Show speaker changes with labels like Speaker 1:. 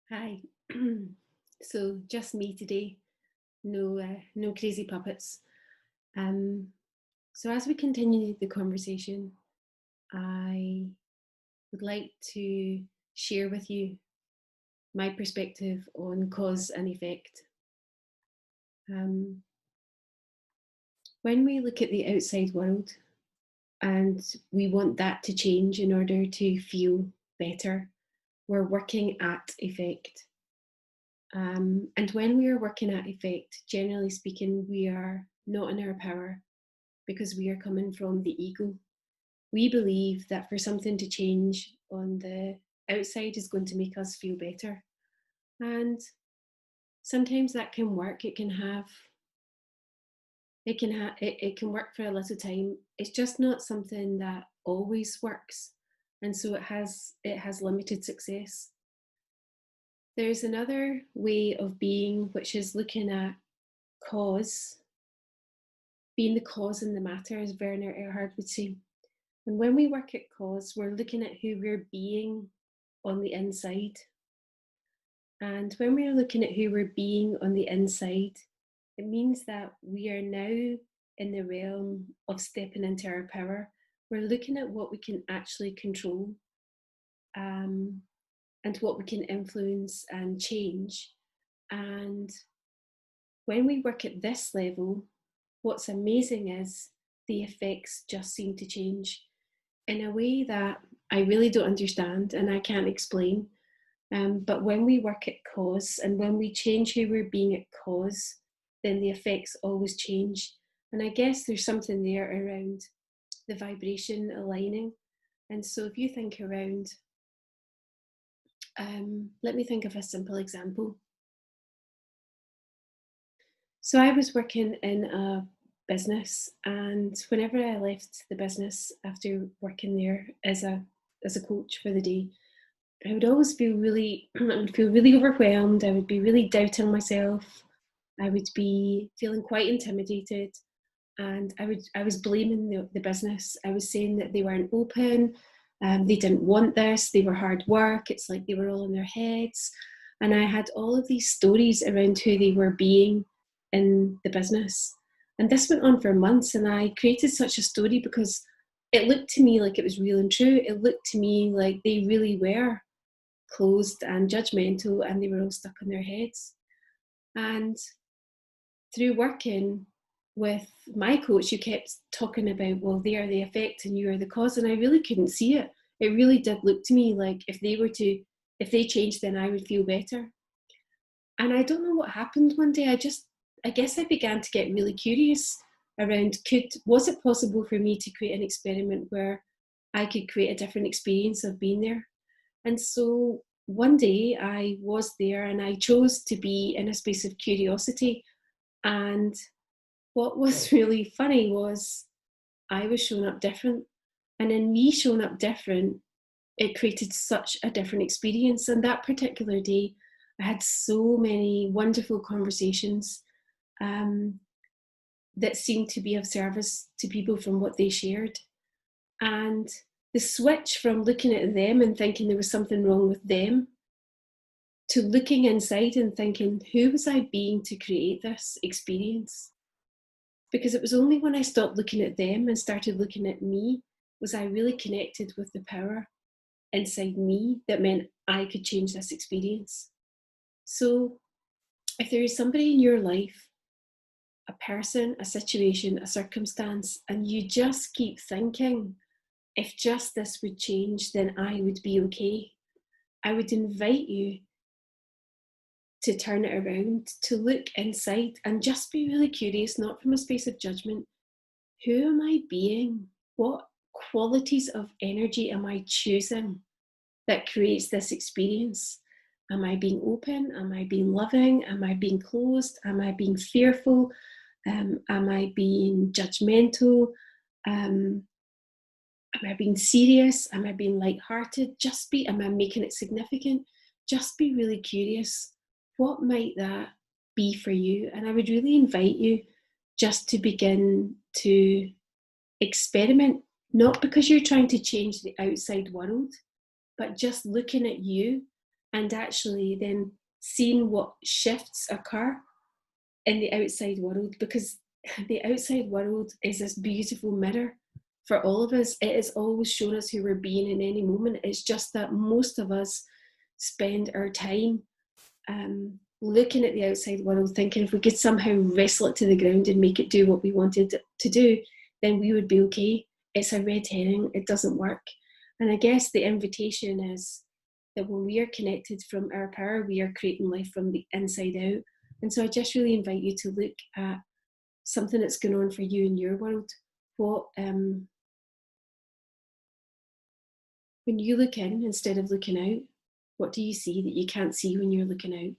Speaker 1: Hi. So just me today. No crazy puppets. Um, so as we continue the conversation, I would like to share with you my perspective on cause and effect. Um, when we look at the outside world and we want that to change in order to feel better, we're working at effect. And when we are working at effect, generally speaking, we are not in our power because we are coming from the ego. We believe that for something to change on the outside is going to make us feel better. And sometimes that can work. It can work for a little time. It's just not something that always works. And so it has limited success. There's another way of being, which is looking at cause, being the cause in the matter, as Werner Erhard would say. And when we work at cause, we're looking at who we're being on the inside. And when we're looking at who we're being on the inside, it means that we are now in the realm of stepping into our power. We're looking at what we can actually control, um, and what we can influence and change. And when we work at this level, what's amazing is the effects just seem to change in a way that I really don't understand and I can't explain. But when we work at cause and when we change who we're being at cause, then the effects always change. And I guess there's something there around the vibration aligning. And so if you think around, let me think of a simple example. So I was working in a business, and whenever I left the business after working there as a coach for the day, I would always feel really I would feel really overwhelmed. I would be really doubting myself. I would be feeling quite intimidated, and I was blaming the business. I was saying that they weren't open, they didn't want this, they were hard work. It's like they were all in their heads, and I had all of these stories around who they were being in the business, and this went on for months. And I created such a story because it looked to me like it was real and true. It looked to me like they really were closed and judgmental, and they were all stuck in their heads. And through working with my coach, you kept talking about, well, they are the effect and you are the cause. And I really couldn't see it. It really did look to me like if they changed, then I would feel better. And I don't know what happened one day. I guess I began to get really curious around, was it possible for me to create an experiment where I could create a different experience of being there? And so one day I was there and I chose to be in a space of curiosity. And what was really funny was I was showing up different. And in me showing up different, it created such a different experience. And that particular day, I had so many wonderful conversations, um, that seemed to be of service to people from what they shared. And the switch from looking at them and thinking there was something wrong with them to looking inside and thinking, who was I being to create this experience? Because it was only when I stopped looking at them and started looking at me was I really connected with the power inside me that meant I could change this experience. So if there is somebody in your life, a person, a situation, a circumstance, and you just keep thinking, if just this would change, then I would be okay, I would invite you to turn it around, to look inside and just be really curious, not from a space of judgment. Who am I being? What qualities of energy am I choosing that creates this experience? Am I being open? Am I being loving? Am I being closed? Am I being fearful? Am I being judgmental? Um, am I being serious? Am I being lighthearted? Am I making it significant? Just be really curious. What might that be for you? And I would really invite you just to begin to experiment, not because you're trying to change the outside world, but just looking at you and actually then seeing what shifts occur in the outside world, because the outside world is this beautiful mirror for all of us. It has always shown us who we're being in any moment. It's just that most of us spend our time looking at the outside world, thinking if we could somehow wrestle it to the ground and make it do what we wanted it to do, then we would be okay. It's a red herring. It doesn't work. And I guess the invitation is that when we are connected from our power, we are creating life from the inside out. And so I just really invite you to look at something that's going on for you in your world. What when you look in instead of looking out, what do you see that you can't see when you're looking out?